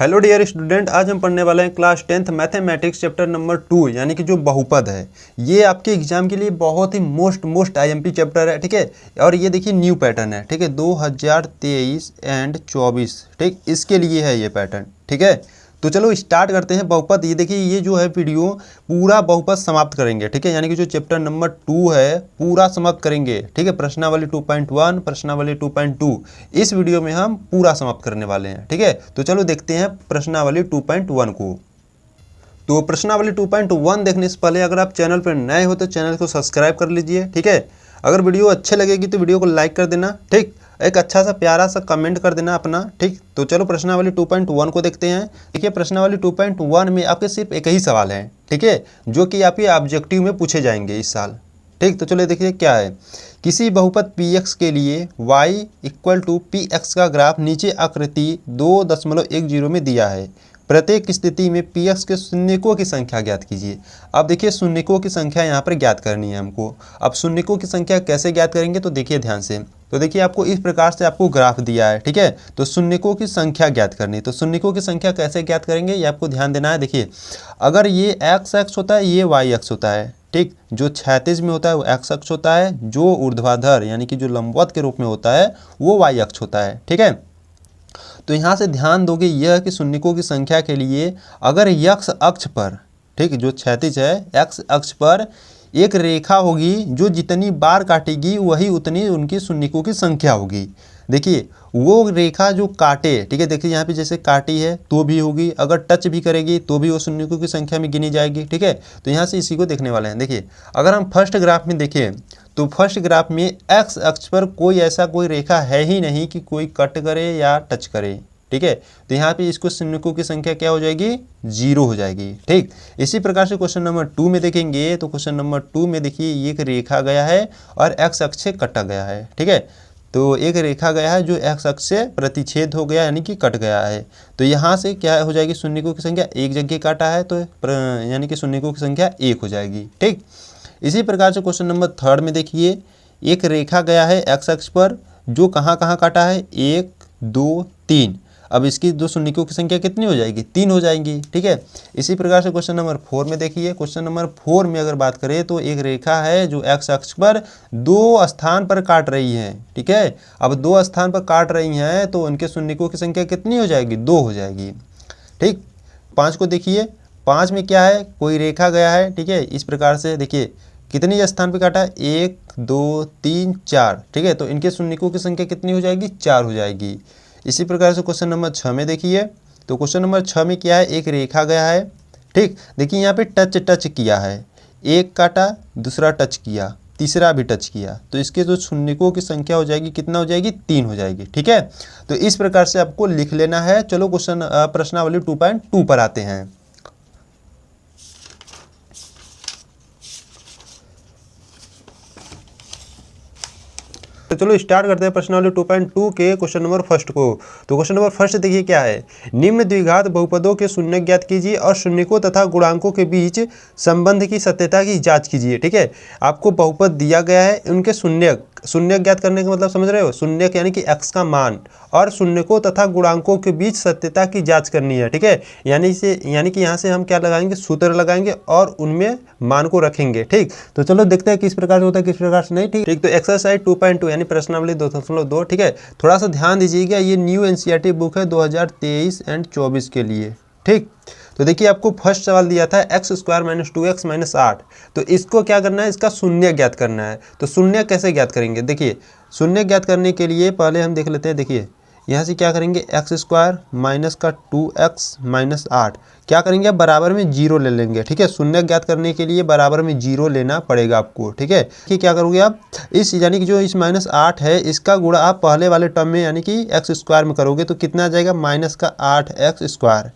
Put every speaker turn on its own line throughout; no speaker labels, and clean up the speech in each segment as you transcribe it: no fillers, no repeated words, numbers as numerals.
Hello dear student, आज हम पढ़ने वाले हैं class 10th mathematics chapter number 2 यानी कि जो बहुपद है। ये आपके एग्जाम के लिए बहुत ही मोस्ट आईएमपी चैप्टर है, ठीक है। और ये देखिए न्यू पैटर्न है, ठीक है, 2023 एंड 24, ठीक, इसके लिए है ये पैटर्न, ठीक है। तो चलो स्टार्ट करते हैं बहुपद। ये देखिए ये जो है वीडियो पूरा बहुपद समाप्त करेंगे, ठीक है, यानी कि जो चैप्टर नंबर 2 है पूरा समाप्त करेंगे, ठीक है। प्रश्नावली 2.1, प्रश्नावली 2.2 इस वीडियो में हम पूरा समाप्त करने वाले हैं, ठीक है। तो चलो देखते हैं प्रश्नावली 2.1 को। तो प्रश्नावली 2.1 देखने से पहले अगर आप चैनल पर नए हो तो चैनल को सब्सक्राइब कर लीजिए, ठीक है। अगर वीडियो अच्छे लगेगी तो वीडियो को लाइक कर देना, ठीक, एक अच्छा सा प्यारा सा कमेंट कर देना अपना, ठीक। तो चलो प्रश्नावली 2.1 को देखते हैं। देखिए प्रश्नावली 2.1 में आपके सिर्फ एक ही सवाल है, ठीक है, जो कि आपके ऑब्जेक्टिव में पूछे जाएंगे इस साल, ठीक। तो चलो देखिए क्या है। किसी बहुपद px के लिए y = px का ग्राफ नीचे आकृति 2.10 में दिया है। प्रत्येक स्थिति में px के शून्यकों की संख्या ज्ञात कीजिए। अब देखिए शून्यकों की संख्या यहाँ पर ज्ञात करनी है हमको। अब शून्यकों की संख्या कैसे ज्ञात करेंगे तो देखिए ध्यान से। तो देखिए आपको इस प्रकार से आपको ग्राफ दिया है, ठीक है। तो शून्यकों की संख्या ज्ञात करनी है। तो शून्यकों की संख्या कैसे ज्ञात करेंगे ये आपको ध्यान देना है। देखिए अगर ये x होता है, ये y अक्ष होता है, ठीक, जो क्षैतिज में होता है वो x अक्ष होता है, जो ऊर्ध्वाधर यानी कि जो लंबवत के रूप में होता है वो y अक्ष होता है, ठीक है। तो यहाँ से ध्यान दोगे यह कि शून्यकों की संख्या के लिए अगर x अक्ष पर, ठीक, जो क्षैतिज है x अक्ष पर एक रेखा होगी जो जितनी बार काटेगी वही उतनी उनकी शून्यकों की संख्या होगी। देखिए वो रेखा जो काटे, ठीक है, देखिए यहाँ पे जैसे काटी है तो भी होगी, अगर टच भी करेगी तो भी वो शून्यकों की संख्या में गिनी जाएगी, ठीक है। तो यहाँ से इसी को देखने वाले हैं। देखिए अगर हम फर्स्ट ग्राफ में देखें तो फर्स्ट ग्राफ में एक्स अक्ष पर कोई रेखा है ही नहीं कि कोई कट करे या टच करे, ठीक है। तो यहाँ पे इसको शून्यकों की संख्या क्या हो जाएगी, 0 हो जाएगी, ठीक। इसी प्रकार से क्वेश्चन नंबर 2 में देखेंगे तो क्वेश्चन नंबर 2 में देखिए एक रेखा गया है और एक्स अक्ष से कटा गया है, ठीक है। तो एक रेखा गया है जो एक्स अक्ष से प्रतिच्छेद हो गया यानी कि कट गया है। तो यहाँ से क्या हो जाएगी, शून्यकों की संख्या एक जगह काटा है तो यानी कि शून्यकों की संख्या 1 हो जाएगी, ठीक। इसी प्रकार से क्वेश्चन नंबर 3 में देखिए एक रेखा गया है एक्स अक्ष पर जो कहाँ काटा है, 1 2 3। अब इसकी दो शून्यकों की संख्या कितनी हो जाएगी, 3 हो जाएंगी, ठीक है। इसी प्रकार से क्वेश्चन नंबर 4 में देखिए। क्वेश्चन नंबर 4 में अगर बात करें तो एक रेखा है जो एक्स अक्ष पर 2 स्थान पर काट रही है, ठीक है। अब 2 स्थान पर काट रही हैं तो उनके शून्यकों की संख्या कितनी हो जाएगी, 2 हो जाएगी, ठीक। 5 को देखिए, 5 में क्या है, कोई रेखा गया है, ठीक है। इस प्रकार से देखिए कितनी स्थान पर काटा है, 1 2 3 4, ठीक है। तो इनके शून्यकों की संख्या कितनी हो जाएगी, 4 हो जाएगी। इसी प्रकार से क्वेश्चन नंबर 6 में देखिए। तो क्वेश्चन नंबर 6 में क्या है, एक रेखा गया है, ठीक। देखिए यहाँ पे टच किया है, एक काटा, दूसरा टच किया, तीसरा भी टच किया, तो इसके जो शून्यकों की संख्या हो जाएगी कितना हो जाएगी, 3 हो जाएगी, ठीक है। तो इस प्रकार से आपको लिख लेना है। चलो क्वेश्चन प्रश्नावली 2.2 पर आते हैं। तो चलो स्टार्ट करते हैं प्रश्नावली 2.2 के क्वेश्चन नंबर फर्स्ट को। तो क्वेश्चन नंबर फर्स्ट देखिए क्या है, निम्न द्विघात बहुपदों के शून्य ज्ञात कीजिए और शून्यकों तथा गुणांकों के बीच संबंध की सत्यता की जांच कीजिए, ठीक है। आपको बहुपद दिया गया है, उनके शून्य ज्ञात करने का मतलब समझ रहे हो, शून्य यानी कि x का मान और शून्यकों तथा गुणांकों के बीच सत्यता की जांच करनी है, ठीक है। यानी कि यहाँ से हम क्या लगाएंगे, सूत्र लगाएंगे और उनमें मान को रखेंगे, ठीक। तो चलो देखते हैं किस प्रकार से होता है किस प्रकार से नहीं, ठीक। तो एक्सरसाइज 2.2 यानी प्रश्नावली 2.2, ठीक है। थोड़ा सा ध्यान दीजिएगा, ये न्यू एनसीईआरटी बुक है 2023 एंड 24 के लिए, ठीक। तो देखिए आपको फर्स्ट सवाल दिया था x² - 2x - 8। तो इसको क्या करना है, इसका शून्य ज्ञात करना है। तो शून्य कैसे ज्ञात करेंगे, देखिए शून्य ज्ञात करने के लिए पहले हम देख लेते हैं। देखिए यहाँ से क्या करेंगे, x² माइनस का 2x - 8 क्या करेंगे, आप बराबर में 0 ले लेंगे, ठीक है। शून्य ज्ञात करने के लिए बराबर में 0 लेना पड़ेगा आपको, ठीक है। कि क्या करोगे आप, इस यानी कि जो इस -8 है इसका गुणा आप पहले वाले टर्म में यानी कि x² में करोगे तो कितना आ जाएगा, -8x²,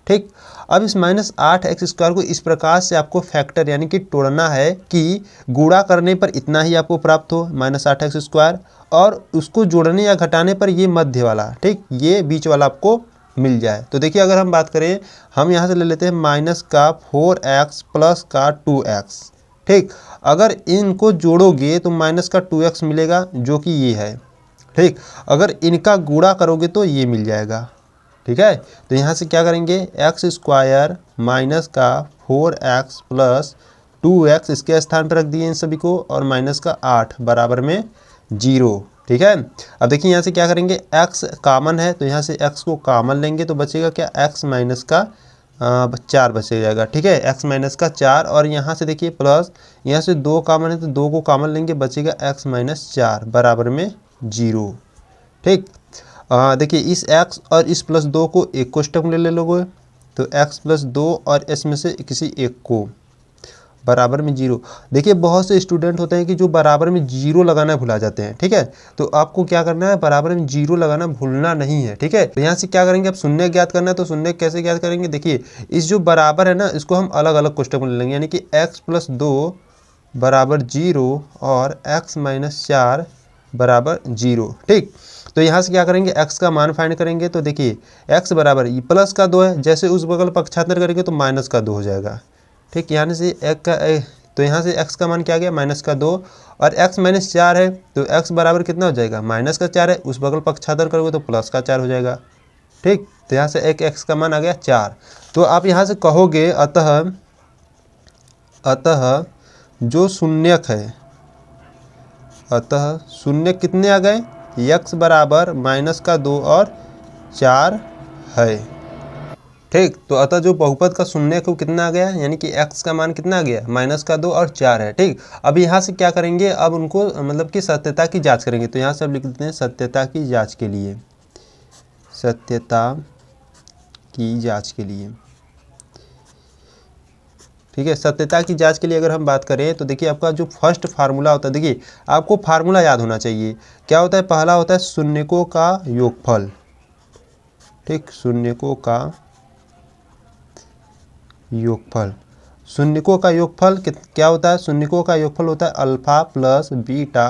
ठीक। अब इस -8x² को इस प्रकार से आपको फैक्टर यानी कि तोड़ना है कि गुणा करने पर इतना ही आपको प्राप्त हो, -8x² और उसको जोड़ने या घटाने पर ये मध्य वाला, ठीक, ये बीच वाला आपको मिल जाए। तो देखिए अगर हम बात करें, हम यहाँ से ले लेते हैं -4x + 2x, ठीक। अगर इनको जोड़ोगे तो -2x मिलेगा जो कि ये है, ठीक। अगर इनका गुणा करोगे तो ये मिल जाएगा, ठीक है। तो यहाँ से क्या करेंगे, एक्स स्क्वायर माइनस का 4x प्लस 2x इसके स्थान पर रख दिए इन सभी को, और माइनस का 8 बराबर में 0। ठीक है। अब देखिए यहाँ से क्या करेंगे, x कॉमन है तो यहाँ से x को कॉमन लेंगे तो बचेगा क्या, x माइनस का 4 बचे जाएगा। ठीक है, x माइनस का 4, और यहाँ से देखिए प्लस, यहाँ से 2 कॉमन है तो 2 को कॉमन लेंगे, बचेगा x माइनस 4 बराबर में 0। ठीक, देखिए इस x और इस प्लस 2 को एक कोष्टक में ले लोगे तो x प्लस 2 और इसमें से किसी एक को बराबर में 0। देखिए बहुत से स्टूडेंट होते हैं कि जो बराबर में 0 लगाना भुला जाते हैं। ठीक है, तो आपको क्या करना है, बराबर में 0 लगाना भूलना नहीं है। ठीक है, तो यहाँ से क्या करेंगे, अब शून्य ज्ञात करना है तो शून्य कैसे ज्ञात करेंगे, देखिए इस जो बराबर है ना इसको हम अलग अलग कोष्टक में ले लेंगे, यानी कि x प्लस 2 बराबर 0 और x माइनस 4 बराबर 0। ठीक, तो यहाँ से क्या करेंगे, x का मान फाइंड करेंगे तो देखिए x बराबर ये प्लस का 2 है, जैसे उस बगल पक्षांतर करेंगे तो माइनस का 2 हो जाएगा। ठीक, यहाँ से तो यहाँ से x का मान क्या गया, माइनस का 2, और x माइनस 4 है तो x बराबर कितना हो जाएगा, माइनस का 4 है, उस बगल पक्षांतर करोगे तो प्लस का 4 हो जाएगा। ठीक, तो यहाँ से एक x का मान आ गया 4। तो आप यहाँ से कहोगे अतः जो शून्यक है, अतः शून्य कितने आ गए, x बराबर माइनस का 2 और 4 है। ठीक, तो अतः जो बहुपद का शून्य को कितना आ गया, यानी कि x का मान कितना आ गया, माइनस का 2 और 4 है। ठीक, अब यहाँ से क्या करेंगे, अब उनको मतलब कि सत्यता की जांच करेंगे, तो यहाँ से अब लिख देते हैं सत्यता की जांच के लिए, सत्यता की जांच के लिए। ठीक है, सत्यता की जांच के लिए अगर हम बात करें तो देखिए आपका जो फर्स्ट फार्मूला होता है, देखिए आपको फार्मूला याद होना चाहिए, क्या होता है, पहला होता है शून्यकों का योगफल। ठीक, शून्यकों का योगफल, शून्यकों का योगफल क्या होता है, शून्यकों का योगफल होता है alpha plus beta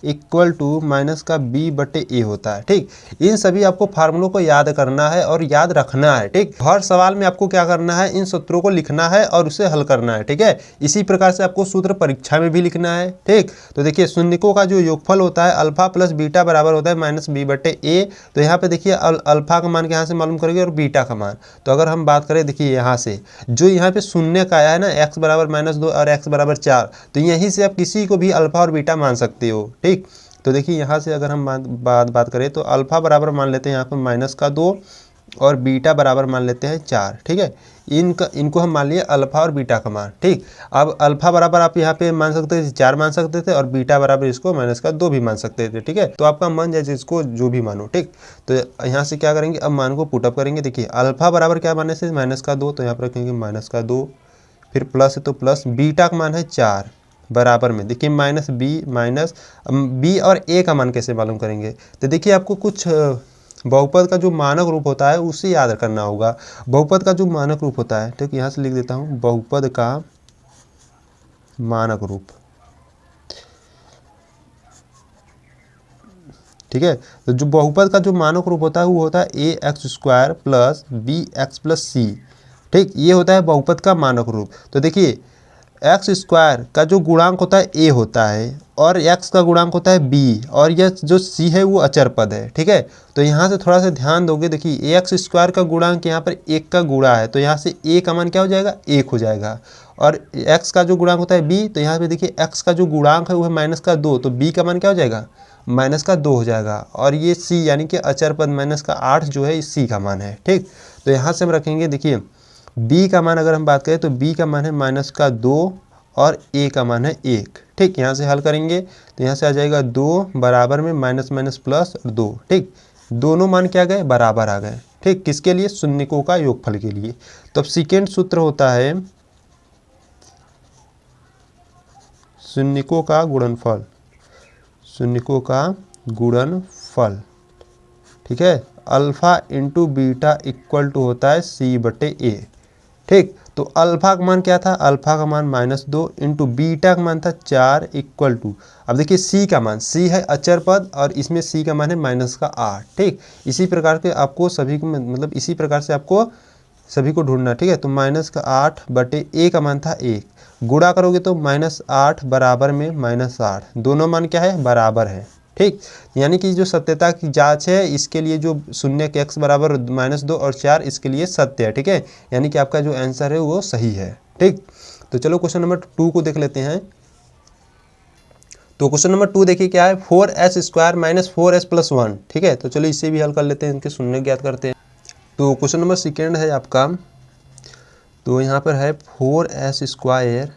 equal to minus का b बटे a होता है। ठीक, इन सभी आपको फार्मूलों को याद करना है और याद रखना है। ठीक, हर सवाल में आपको क्या करना है, इन सूत्रों को लिखना है और उसे हल करना है। ठीक है, इसी प्रकार से आपको सूत्र परीक्षा में भी लिखना है। ठीक, तो देखिए शून्यकों का जो योगफल होता है अल्फा प्लस बीटा बराबर होता है माइनस b बटे a। तो यहाँ पे देखिए अल्फा का मान यहाँ से मालूम करेंगे और बीटा का मान, तो अगर हम बात करें देखिए यहाँ से जो यहाँ पे शून्य का आया है ना, x बराबर माइनस 2 और x बराबर 4, तो यहीं से आप किसी को भी अल्फा और बीटा मान सकते हो। ठीक, तो देखिए यहाँ से अगर हम बात करें तो अल्फा बराबर मान लेते हैं यहाँ पर माइनस का 2 और बीटा बराबर मान लेते हैं 4। ठीक है, इनको हम मान लिए अल्फा और बीटा का मान। ठीक, अब अल्फा बराबर आप यहाँ पे मान सकते थे 4 मान सकते थे, और बीटा बराबर इसको माइनस का 2 भी मान सकते थे। ठीक है, तो आपका मन जैसे इसको जो भी मानो। ठीक, तो यहाँ से क्या करेंगे, अब मान को पुटअप करेंगे। देखिए अल्फा बराबर क्या माने से माइनस का 2, तो यहाँ पर रखेंगे माइनस का 2, फिर प्लस है तो प्लस, बीटा का मान है 4 बराबर में देखिए माइनस बी और ए का मान कैसे मालूम करेंगे, तो देखिए आपको कुछ बहुपद का जो मानक रूप होता है उसे याद करना होगा। बहुपद का जो मानक रूप होता है, ठीक, यहाँ से लिख देता हूँ बहुपद का मानक रूप। ठीक है, तो जो बहुपद का जो मानक रूप होता है वो होता है A X square plus B X plus C. ठीक, ये होता है बहुपद का मानक रूप। तो देखिए एक्स स्क्वायर का जो गुणांक होता है a होता है, और x का गुणांक होता है b, और यह जो c है वो अचर पद है। ठीक है, तो यहाँ से थोड़ा सा ध्यान दोगे, देखिए एक्स स्क्वायर का गुणांक यहाँ पर 1 का गुणा है, तो यहाँ से a का मान क्या हो जाएगा, 1 हो जाएगा, और x का जो गुणांक होता है b, तो यहाँ पे देखिए x का जो गुणांक है वो है माइनस का 2, तो b का मान क्या हो जाएगा, माइनस का 2 हो जाएगा, और ये c यानी कि अचर पद माइनस का 8 जो है इस c का मान है। ठीक, तो यहाँ से हम रखेंगे, देखिए b का मान अगर हम बात करें तो b का मान है माइनस का 2 और a का मान है 1। ठीक, यहाँ से हल करेंगे तो यहाँ से आ जाएगा 2 बराबर में माइनस माइनस प्लस 2। ठीक, दोनों मान क्या गए, बराबर आ गए। ठीक, किसके लिए, शून्यकों का योगफल के लिए। तो अब सेकेंड सूत्र होता है शून्यकों का गुणनफल, शून्यकों का गुणनफल। ठीक है, alpha into beta equal to होता है c बटे a। ठीक, तो अल्फा का मान क्या था, अल्फा का मान -2 इंटू बीटा का मान था 4 इक्वल टू, अब देखिए c का मान, c है अचर पद और इसमें c का मान है माइनस का 8। ठीक, इसी प्रकार के आपको सभी को मतलब इसी प्रकार से आपको सभी को ढूंढना। ठीक है, तो माइनस का 8 बटे a का मान था 1, गुणा करोगे तो -8 बराबर में -8, दोनों मान क्या है, बराबर है। ठीक, यानी कि जो सत्यता की जांच है इसके लिए जो शून्य के x बराबर -2 और 4 इसके लिए सत्य है। ठीक है, यानी कि आपका जो आंसर है वो सही है। ठीक, तो चलो क्वेश्चन नंबर 2 को देख लेते हैं। तो क्वेश्चन नंबर 2 देखिए क्या है, 4s² - 4s+1। ठीक है, तो चलो इसे भी हल कर लेते हैं, इनके शून्य ज्ञात करते हैं। तो क्वेश्चन नंबर सेकेंड है आपका, तो यहाँ पर है 4s²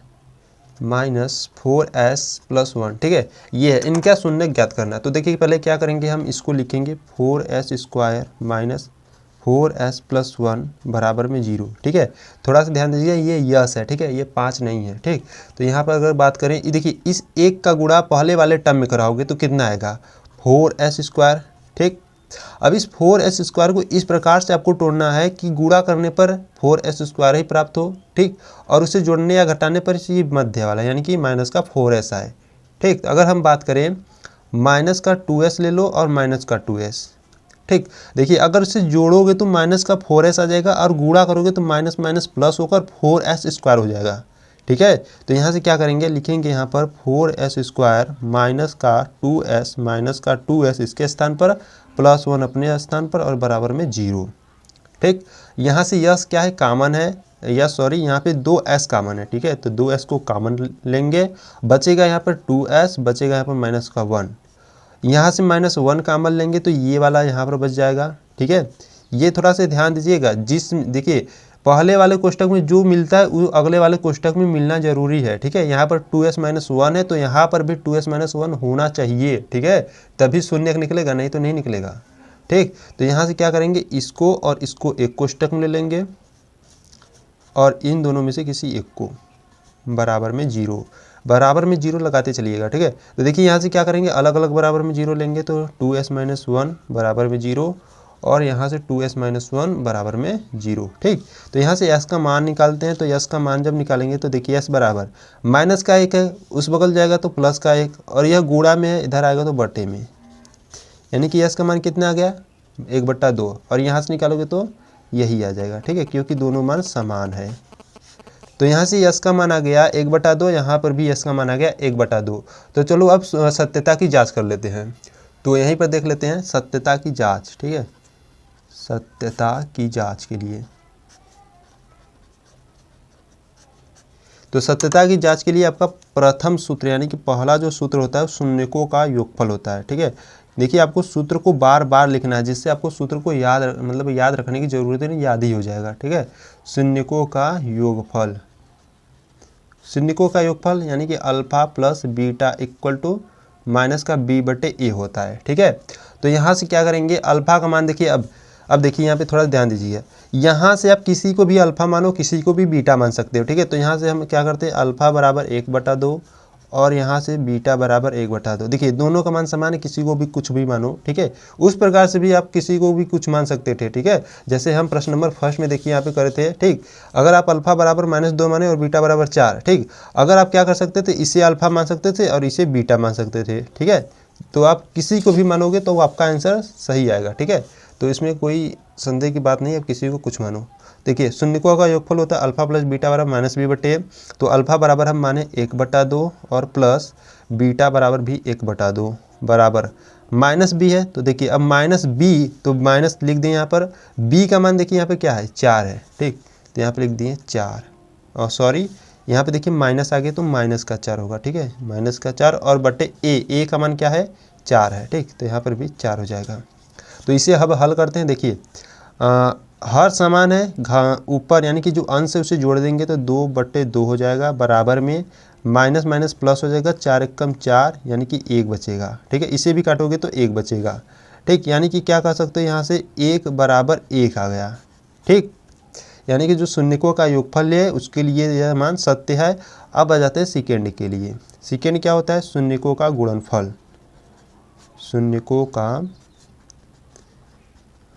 - 4s+1। ठीक है, ये है, इनका शून्य ज्ञात करना है। तो देखिए पहले क्या करेंगे, हम इसको लिखेंगे 4s² - 4s+1 बराबर में 0। ठीक है, थोड़ा सा ध्यान दीजिए, ये यस है। ठीक है, ये 5 नहीं है। ठीक, तो यहाँ पर अगर बात करें, ये देखिए इस एक का गुणा पहले वाले टर्म में कराओगे तो कितना आएगा, 4s²। ठीक, अब इस 4s² को इस प्रकार से आपको तोड़ना है कि गुणा करने पर 4s² ही प्राप्त हो। ठीक, और उसे जोड़ने या घटाने पर ये मध्य वाला यानी कि माइनस का 4s आए। ठीक, अगर हम बात करें माइनस का 2s ले लो और माइनस का 2s। ठीक, देखिए अगर इसे जोड़ोगे तो माइनस का 4s आ जाएगा और गुणा करोगे तो माइनस माइनस प्लस होकर 4s² हो जाएगा। ठीक है, तो यहाँ से क्या करेंगे, लिखेंगे यहाँ पर 4s² माइनस का 2s इसके स्थान पर, +1 अपने स्थान पर और बराबर में 0। ठीक, यहाँ से यस क्या है, कॉमन है, या सॉरी यहाँ पे 2s कॉमन है। ठीक है, तो 2s को कॉमन लेंगे, बचेगा यहाँ पर 2s, बचेगा यहाँ पर माइनस का 1। यहाँ से -1 कॉमन लेंगे तो ये वाला यहाँ पर बच जाएगा। ठीक है, ये थोड़ा सा ध्यान दीजिएगा, देखिए पहले वाले कोष्टक में जो मिलता है वो अगले वाले कोष्टक में मिलना जरूरी है। ठीक है, यहाँ पर 2s - 1 है तो यहाँ पर भी 2s - 1 होना चाहिए। ठीक है, तभी शून्य निकलेगा, नहीं तो नहीं निकलेगा। ठीक, तो यहाँ से क्या करेंगे, इसको और इसको एक कोष्टक में ले लेंगे और इन दोनों में से किसी एक को, बराबर में 0, बराबर में 0 लगाते चलिएगा। ठीक है, तो देखिए यहाँ से क्या करेंगे, अलग अलग बराबर में 0 लेंगे तो 2s - 1 बराबर में 0 और यहाँ से 2s - 1 बराबर में 0। ठीक, तो यहाँ से s का मान निकालते हैं। तो s का मान जब निकालेंगे तो देखिए s बराबर माइनस का 1 है, उस बगल जाएगा तो प्लस का 1 और यह गुणा में है, इधर आएगा तो बटे में, यानी कि s का मान कितना आ गया, 1/2 और यहाँ से निकालोगे तो यही आ जाएगा। ठीक है, क्योंकि दोनों मान समान है। तो यहाँ से यस का मान आ गया 1/2, यहाँ पर भी यस का मान आ गया 1/2। तो चलो अब सत्यता की जांच कर लेते हैं। तो यहीं पर देख लेते हैं सत्यता की जांच। ठीक है, सत्यता की जांच के लिए, तो सत्यता की जांच के लिए आपका प्रथम सूत्र यानी कि पहला जो सूत्र होता है शून्यकों का योगफल होता है। ठीक है, देखिए आपको सूत्र को बार बार लिखना है, जिससे आपको सूत्र को याद रखने की जरूरत नहीं, याद ही हो जाएगा। ठीक है, शून्यकों का योगफल, शून्यकों का योगफल यानी कि alpha plus beta equal to minus का b/a होता है। ठीक है, तो यहाँ से क्या करेंगे, अल्फा का मान देखिए, अब देखिए यहाँ पे थोड़ा ध्यान दीजिए, यहाँ से आप किसी को भी अल्फा मानो, किसी को भी बीटा मान सकते हो। ठीक है, तो यहाँ से हम क्या करते हैं, अल्फा बराबर 1/2 और यहाँ से बीटा बराबर 1/2। देखिए दोनों का मान समान है, किसी को भी कुछ भी मानो। ठीक है, उस प्रकार से भी आप किसी को भी कुछ मान सकते थे। ठीक है, जैसे हम प्रश्न नंबर फर्स्ट में देखिए यहाँ पे करे थे। ठीक, अगर आप अल्फा बराबर -2 माने और बीटा बराबर 4, ठीक, अगर आप क्या कर सकते थे, इसे अल्फा मान सकते थे और इसे बीटा मान सकते थे। ठीक है, तो आप किसी को भी मानोगे तो आपका आंसर सही आएगा। ठीक है, तो इसमें कोई संदेह की बात नहीं है, आप किसी को कुछ मानो। देखिए शून्यकों का योगफल होता है अल्फा प्लस बीटा बराबर -b/a। तो अल्फा बराबर हम माने 1/2 और प्लस बीटा बराबर भी 1/2 बराबर -b है। तो देखिए अब -b, तो माइनस लिख दें यहाँ पर, b का मान देखिए यहाँ पे क्या है, 4 है। ठीक, तो यहाँ पे लिख दिए 4 और सॉरी यहाँ पे देखिए माइनस आ गया तो माइनस का 4 होगा। ठीक है, माइनस का 4 और बटे a का मान क्या है, 4 है। ठीक, तो यहाँ पर भी 4 हो जाएगा। तो इसे अब हल करते हैं। देखिए हर समान है, ऊपर यानी कि जो अंश है उसे जोड़ देंगे तो 2/2 हो जाएगा, बराबर में माइनस माइनस प्लस हो जाएगा, 4 एकम 4 यानी कि 1 बचेगा। ठीक है, इसे भी काटोगे तो 1 बचेगा। ठीक, यानी कि क्या कह सकते हो, यहाँ से 1 बराबर 1 आ गया। ठीक, यानी कि जो शून्यकों का योगफल है उसके लिए यह मान सत्य है। अब आ जाते हैं सेकेंड के लिए। सेकेंड क्या होता है, शून्यकों का गुणनफल, शून्यकों का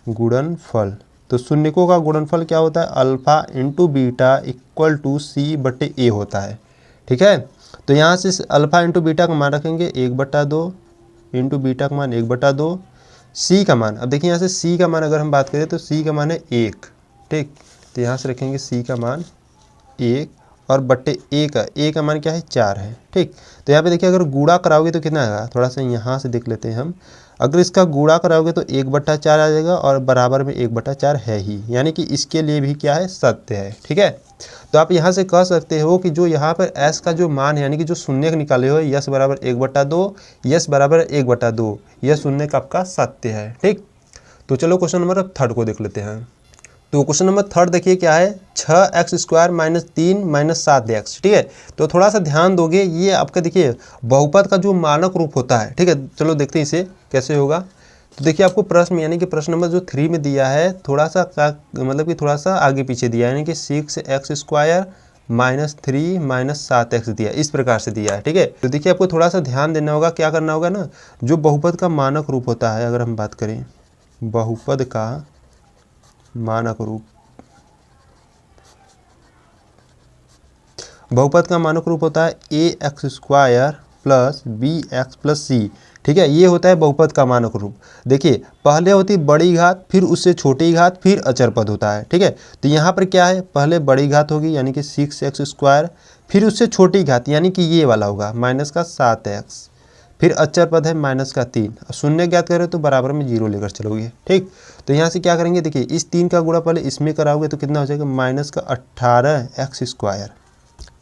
गुणनफल। तो शून्यकों का गुणनफल क्या होता है, alpha into beta equal to c/a होता है। ठीक है, तो यहाँ से अल्फा इंटू बीटा का मान रखेंगे 1/2 इंटू बीटा का मान 1/2, c का मान, अब देखिए यहाँ से c का मान अगर हम बात करें तो c का मान है 1। ठीक, तो यहाँ से रखेंगे c का मान 1 और बट्टे ए का मान क्या है 4 है। ठीक, तो यहाँ पे देखिए अगर गुणा कराओगे तो कितना आएगा, थोड़ा सा यहाँ से देख लेते हैं हम। अगर इसका गुणा कराओगे तो 1/4 आ जाएगा और बराबर में 1/4 है ही, यानी कि इसके लिए भी क्या है, सत्य है। ठीक है, तो आप यहाँ से कह सकते हो कि जो यहाँ पर एस का जो मान है यानी कि जो शून्य निकाले हो यस बराबर 1/2, यस बराबर 1/2, यह शून्य का आपका सत्य है। ठीक, तो चलो क्वेश्चन नंबर 3 को देख लेते हैं। तो क्वेश्चन नंबर 3 देखिए क्या है, 6x² - 3 - 7x। ठीक है, तो थोड़ा सा ध्यान दोगे, ये आपका देखिए बहुपद का जो मानक रूप होता है। ठीक है, चलो देखते हैं इसे कैसे होगा। तो देखिए आपको प्रश्न यानी कि प्रश्न नंबर जो 3 में दिया है थोड़ा सा मतलब कि थोड़ा सा आगे पीछे दिया है, यानी कि 6x² - 3 - 7x दिया, इस प्रकार से दिया है। ठीक है, तो देखिए आपको थोड़ा सा ध्यान देना होगा, क्या करना होगा ना, जो बहुपद का मानक रूप होता है, अगर हम बात करें बहुपद का मानक रूप, बहुपद का मानक रूप होता है ax² + bx + c। ठीक है, ये होता है बहुपद का मानक रूप। देखिए पहले होती बड़ी घात, फिर उससे छोटी घात, फिर अचर पद होता है। ठीक है, तो यहाँ पर क्या है, पहले बड़ी घात होगी यानी कि 6x², फिर उससे छोटी घात यानी कि ये वाला होगा -7x, फिर अचर पद है -3, शून्य ज्ञात करें तो बराबर में 0 लेकर चलोगे। ठीक, तो यहाँ से क्या करेंगे, देखिए इस 3 का गुणा पहले इसमें कराओगे तो कितना हो जाएगा, -18x²।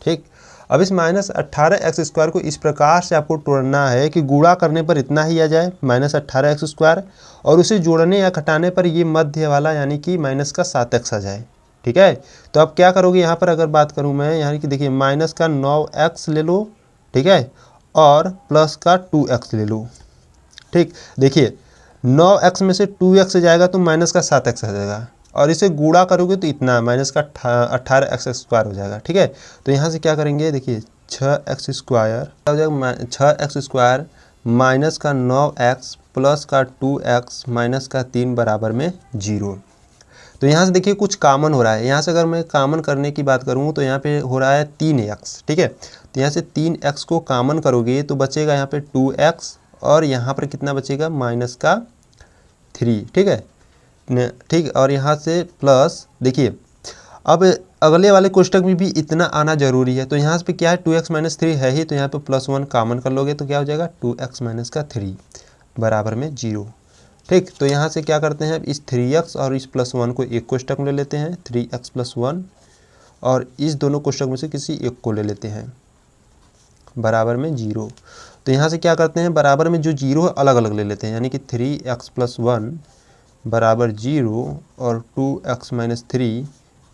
ठीक, अब इस -18x² को इस प्रकार से आपको तोड़ना है कि गुणा करने पर इतना ही आ जाए -18x², और उसे जोड़ने या घटाने पर ये मध्य वाला यानी कि -7x आ जाए। ठीक है, तो अब क्या करोगे, यहाँ पर अगर बात करूँ मैं, यानी कि देखिए -9x ले लो। ठीक है, और प्लस का 2x ले लो। ठीक, देखिए 9x में से 2x जाएगा तो -7x आ जाएगा, और इसे गुणा करोगे तो इतना -18x² हो जाएगा। ठीक है, तो यहाँ से क्या करेंगे, देखिए 6x² हो जाएगा, 6x² -9x प्लस का 2x माइनस का 3 बराबर में 0। तो यहाँ से देखिए कुछ कॉमन हो रहा है, यहाँ से अगर मैं कॉमन करने की बात करूँ तो यहाँ पे हो रहा है 3x। ठीक है, तो यहाँ से 3x को कॉमन करोगे तो बचेगा यहाँ पे 2x, और यहाँ पर कितना बचेगा -3। ठीक है, ठीक, और यहाँ से प्लस, देखिए अब अगले वाले कोष्टक में भी इतना आना जरूरी है, तो यहाँ पे क्या है 2x - 3 है ही, तो यहाँ पे +1 कॉमन कर लोगे तो क्या हो जाएगा 2x - 3 बराबर में 0। ठीक, तो यहाँ से क्या करते हैं, इस 3x और इस +1 को एक कोष्टक में ले लेते हैं, 3x + 1, और इस दोनों कोष्टक में से किसी एक को ले लेते हैं बराबर में 0। तो यहाँ से क्या करते हैं, बराबर में जो 0 है अलग अलग ले लेते हैं, यानी कि 3x + 1 बराबर 0 और 2x - 3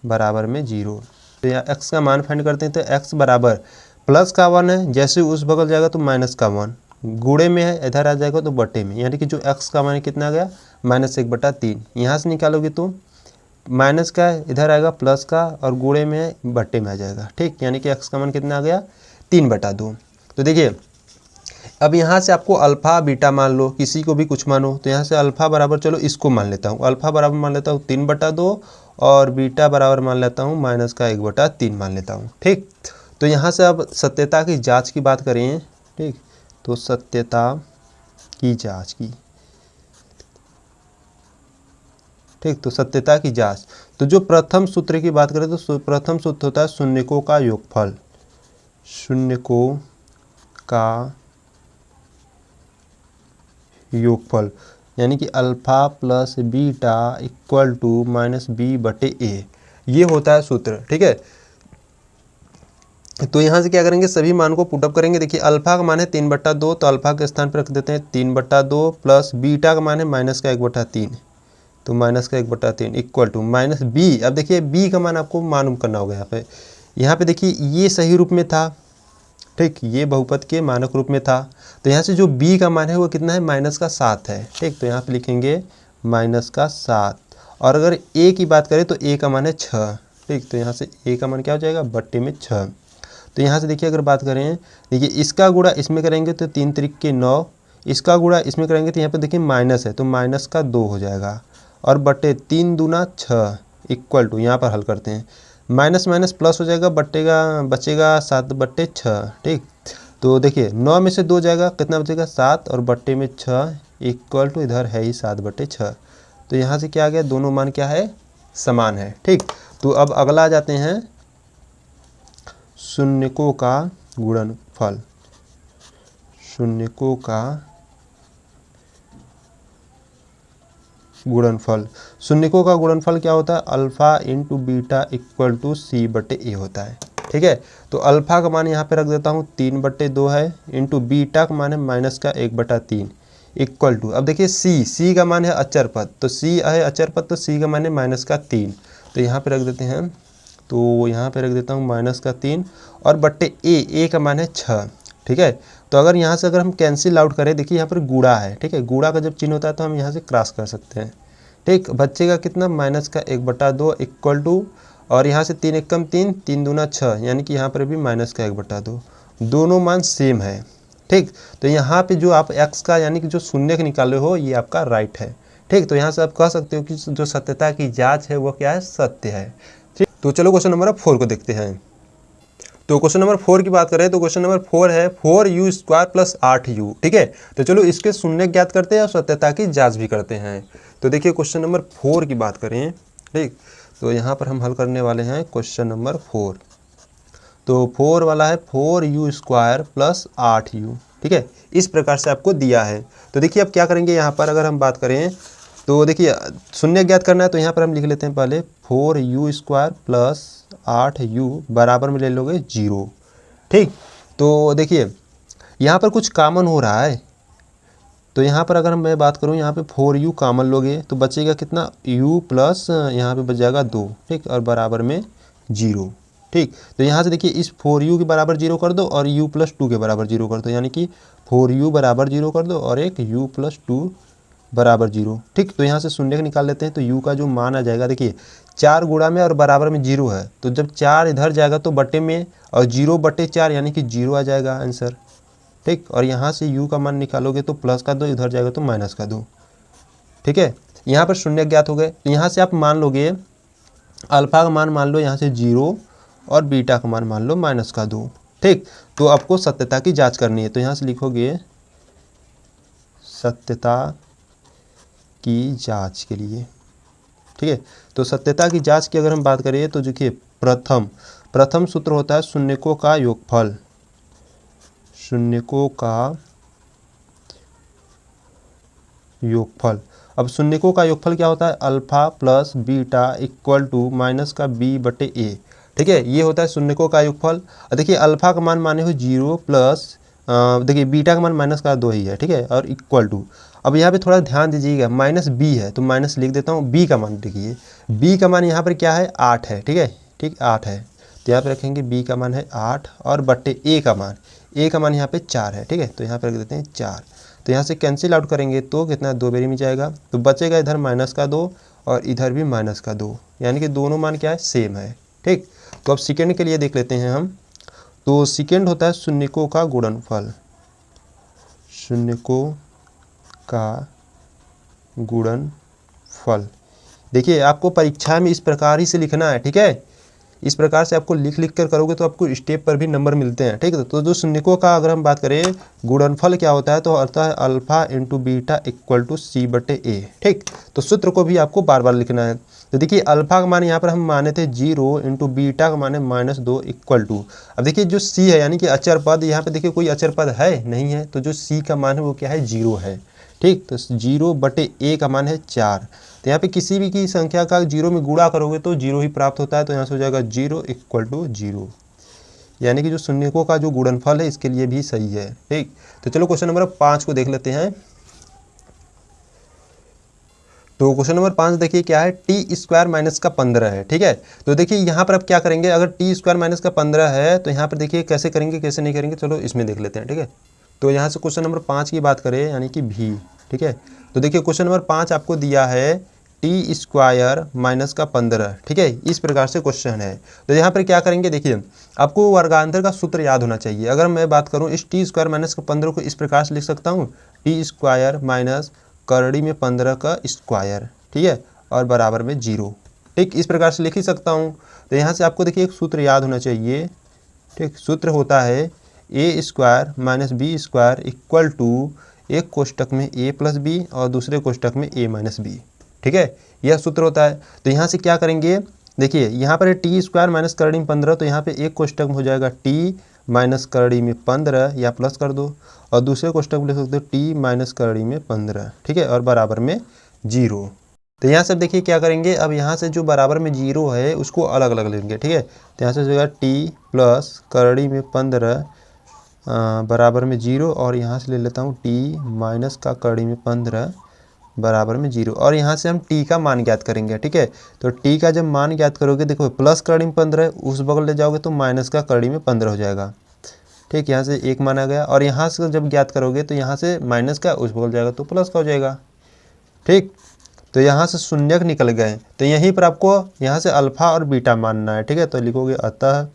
बराबर में 0। तो यहाँ x का मान फाइंड करते हैं, तो x बराबर प्लस का 1 है, जैसे उस बगल जाएगा तो माइनस का 1, गुणे में है इधर आ जाएगा तो बट्टे में, यानी कि जो x का मान कितना आ गया -1/3। यहाँ से निकालोगे तो माइनस का इधर आएगा प्लस का, और गुणे में है बट्टे में आ जाएगा। ठीक, यानी कि x का मान कितना आ गया 3/2। तो देखिए अब यहाँ से आपको अल्फ़ा बीटा मान लो, किसी को भी कुछ मानो, तो यहाँ से अल्फ़ा बराबर, चलो इसको मान लेता हूँ, अल्फ़ा बराबर मान लेता हूँ 3/2, और बीटा बराबर मान लेता हूँ -1/3 मान लेता हूँ। ठीक, तो यहाँ से अब सत्यता की जांच की बात करें। ठीक, तो सत्यता की जांच की, ठीक, तो सत्यता की जांच, तो जो प्रथम सूत्र की बात करें तो प्रथम सूत्र होता है शून्यकों का योगफल, शून्यकों का योगफल, यानी कि alpha plus beta equal to -b/a, ये होता है सूत्र। ठीक है, तो यहाँ से क्या करेंगे, सभी मान को पुटअप करेंगे। देखिए अल्फ़ा का मान है 3/2, तो अल्फ़ा के स्थान पर रख देते हैं 3/2, प्लस बीटा का मान है -1/3, तो -1/3 इक्वल टू -b। अब देखिए b का मान आपको मालूम करना होगा। यहाँ पे देखिए ये सही रूप में था, ठीक, ये बहुपद के मानक रूप में था, तो यहाँ से जो b का मान है वो कितना है -7 है। ठीक, तो यहाँ पे लिखेंगे -7, और अगर a की बात करें तो a का मान है 6। ठीक, तो यहाँ से a का मान क्या हो जाएगा बट्टे में 6। तो यहाँ से देखिए अगर बात करें, देखिए इसका गुणा इसमें करेंगे तो 3 त्रिक के 9, इसका गुणा इसमें करेंगे तो यहाँ पे देखिए माइनस है तो -2 हो जाएगा, और बट्टे 3 दूना 6 इक्वल टू, यहाँ पर हल करते हैं, माइनस माइनस प्लस हो जाएगा, बट्टेगा बचेगा 7/6। ठीक, तो देखिए 9 में से 2 जाएगा, कितना बचेगा 7, और बट्टे में 6 इक्वल टू इधर है ही 7/6। तो यहाँ से क्या आ गया, दोनों मान क्या है समान है। ठीक, तो अब अगला आ जाते हैं शून्यकों का गुणनफल, शून्यकों का गुणनफल। शून्यकों का गुणनफल क्या होता है? Alpha into beta equal to C बटे ए होता है। ठीक है, तो अल्फा का मान यहाँ पे रख देता हूँ 3/2 है, इंटू बीटा का मान है माइनस का 1/3 इक्वल टू, अब देखिए सी का मान है अचर पद, तो सी है अचर पद, तो सी का मान है माइनस का 3, तो यहाँ पे रख देते हैं, तो यहाँ पे रख देता हूँ माइनस का 3 और बट्टे ए का मान है 6। ठीक है, तो अगर यहाँ से अगर हम कैंसिल आउट करें, देखिए यहाँ पर गुणा है। ठीक है, गुणा का जब चिन्ह होता है तो हम यहाँ से क्रॉस कर सकते हैं। ठीक, बच्चे कितना माइनस का 1/2 इक्वल टू, और यहाँ से 3 एक कम 3, 3 दूना 6, यानी कि यहाँ पर भी माइनस का 1/2, दोनों मान सेम है। ठीक, तो यहाँ पे जो आप x का यानी कि जो शून्य निकाले हो ये आपका राइट है। ठीक, तो यहाँ से आप कह सकते हो कि जो सत्यता की जांच है वो क्या है? सत्य है। ठीक, तो चलो क्वेश्चन नंबर 4 को देखते हैं। तो क्वेश्चन नंबर 4 की बात करें तो क्वेश्चन नंबर 4 है 4u² + 8u। ठीक है, तो चलो इसके शून्य ज्ञात करते हैं और सत्यता की जांच भी करते हैं। तो देखिए क्वेश्चन नंबर 4 की बात करें, ठीक, तो यहाँ पर हम हल करने वाले हैं क्वेश्चन नंबर 4। तो 4 वाला है 4u² + 8u। ठीक है, इस प्रकार से आपको दिया है। तो देखिए अब क्या करेंगे, यहाँ पर अगर हम बात करें तो देखिए शून्य ज्ञात करना है, तो यहाँ पर हम लिख लेते हैं पहले 4u² + 8u बराबर में ले लोगे 0। ठीक, तो देखिए यहाँ पर कुछ कॉमन हो रहा है, तो यहाँ पर अगर मैं बात करूँ यहाँ पे 4u कॉमन लोगे तो बचेगा कितना? u प्लस यहाँ पे बच जाएगा 2। ठीक, और बराबर में 0। ठीक, तो यहाँ से देखिए इस 4u के बराबर 0 कर दो और u + 2 के बराबर 0 कर दो, यानी कि 4u बराबर 0 कर दो और एक u + 2 बराबर 0। ठीक, तो यहाँ से शून्य निकाल लेते हैं, तो u का जो मान आ जाएगा, देखिए 4 गुणा में और बराबर में 0 है, तो जब 4 इधर जाएगा तो बटे में, और 0/4 यानी कि 0 आ जाएगा आंसर। ठीक, और यहाँ से u का मान निकालोगे तो प्लस का 2, इधर जाएगा तो माइनस का 2। ठीक है, यहाँ पर शून्य ज्ञात हो गए, तो यहाँ से आप मान लोगे अल्फा का मान लो यहाँ से 0 और बीटा का मान लो माइनस का 2। ठीक, तो आपको सत्यता की जांच करनी है, तो यहाँ से लिखोगे सत्यता की जांच के लिए। ठीक है, तो सत्यता की जांच की अगर हम बात करें तो देखिए प्रथम सूत्र होता है शून्यकों का योगफल, शून्यकों का योगफल। अब शून्यकों का योगफल क्या होता है? Alpha plus beta equal to minus का b/a। ठीक है, ये होता है शून्यकों का योगफल। देखिए अल्फा का मान माने हो 0 प्लस देखिए बीटा का मान माइनस का 2 ही है। ठीक है, और इक्वल टू, अब यहाँ पे थोड़ा ध्यान दीजिएगा, माइनस b है तो माइनस लिख देता हूँ। b का मान देखिए, b का मान यहाँ पर क्या है? 8 है। ठीक है, ठीक 8 है, तो यहाँ पे रखेंगे b का मान है 8 और बट्टे a का मान यहाँ पे 4 है। ठीक है, तो यहाँ पे रख देते हैं 4, तो यहाँ से कैंसिल आउट करेंगे तो कितना? 2 बेरी में जाएगा, तो बचेगा इधर माइनस का 2 और इधर भी माइनस का 2, यानी कि दोनों मान क्या है? सेम है। ठीक, तो अब सेकेंड के लिए देख लेते हैं हम। तो सेकेंड होता है शून्यकों का गुणनफल, शून्यकों का गुणनफल। देखिए आपको परीक्षा में इस प्रकार ही से लिखना है। ठीक है, इस प्रकार से आपको लिख कर करोगे तो आपको स्टेप पर भी नंबर मिलते हैं। ठीक है, तो जो शून्यकों का अगर हम बात करें गुणनफल क्या होता है, तो होता है alpha into beta equal to c/a। ठीक, तो सूत्र को भी आपको बार बार लिखना है। तो देखिए अल्फा का मान यहाँ पर हम माने थे 0 इंटू बीटा का मान है -2 इक्वल टू, अब देखिए जो c है यानी कि अचर पद, यहाँ पे देखिए कोई अचर पद है नहीं है, तो जो c का मान है वो क्या है? 0 है। ठीक, तो 0/a का मान है 4, तो यहाँ पे किसी भी की संख्या का 0 में गुणा करोगे तो 0 ही प्राप्त होता है, तो यहाँ से हो जाएगा 0 इक्वल टू 0, यानी कि जो शून्यकों का जो गुणनफल है इसके लिए भी सही है। ठीक, तो चलो क्वेश्चन नंबर 5 को देख लेते हैं। तो क्वेश्चन नंबर 5 देखिए क्या है? t² - का 15 है। ठीक है, तो देखिए यहाँ पर आप क्या करेंगे, अगर t² - का 15 है तो यहाँ पर देखिए कैसे करेंगे कैसे नहीं करेंगे, चलो इसमें देख लेते हैं। ठीक है, तो यहाँ से क्वेश्चन नंबर 5 की बात करें यानी कि भी। ठीक है, तो देखिए क्वेश्चन नंबर 5 आपको दिया है t² - का 15। ठीक है, इस प्रकार से क्वेश्चन है, तो यहाँ पर क्या करेंगे, देखिए आपको वर्गांतर का सूत्र याद होना चाहिए। अगर मैं बात करूँ इस t² - का 15 को इस प्रकार से लिख सकता हूँ, t² - करड़ी में 15 का स्क्वायर। ठीक है, और बराबर में 0। ठीक, इस प्रकार से लिख ही सकता हूँ। तो यहाँ से आपको देखिए एक सूत्र याद होना चाहिए। ठीक, सूत्र होता है a² - b² इक्वल टू एक कोष्टक में a + b और दूसरे कोष्टक में a - b। ठीक है, यह सूत्र होता है। तो यहाँ से क्या करेंगे, देखिए यहाँ पर है टी स्क्वायर माइनस करड़ी में 15, तो यहाँ पे एक कोष्टक में हो जाएगा टी माइनस करड़ी में 15 या प्लस कर दो, और दूसरे कोष्टक में लिख सकते हो टी माइनस करड़ी में 15, ठीक है, और बराबर में 0। तो यहाँ से देखिए क्या करेंगे, अब यहाँ से जो बराबर में 0 है उसको अलग अलग लेंगे, ठीक है। तो यहाँ से हो जाएगा टी प्लस करड़ी में 15 बराबर में 0, और यहाँ से ले लेता हूँ टी माइनस का करड़ी में 15 बराबर में 0, और यहाँ से हम t का मान ज्ञात करेंगे, ठीक है। तो t का जब मान ज्ञात करोगे, देखो प्लस करड़ी में 15 है, उस बगल ले जाओगे तो माइनस का करड़ी में 15 हो जाएगा, ठीक। यहाँ से एक मान आ गया, और यहाँ से जब ज्ञात करोगे तो यहाँ से माइनस का उस बगल जाएगा तो प्लस का हो जाएगा, ठीक। तो यहाँ से शून्यक निकल गए, तो यहीं पर आपको यहाँ से अल्फा और बीटा मानना है, ठीक है। तो लिखोगे अतः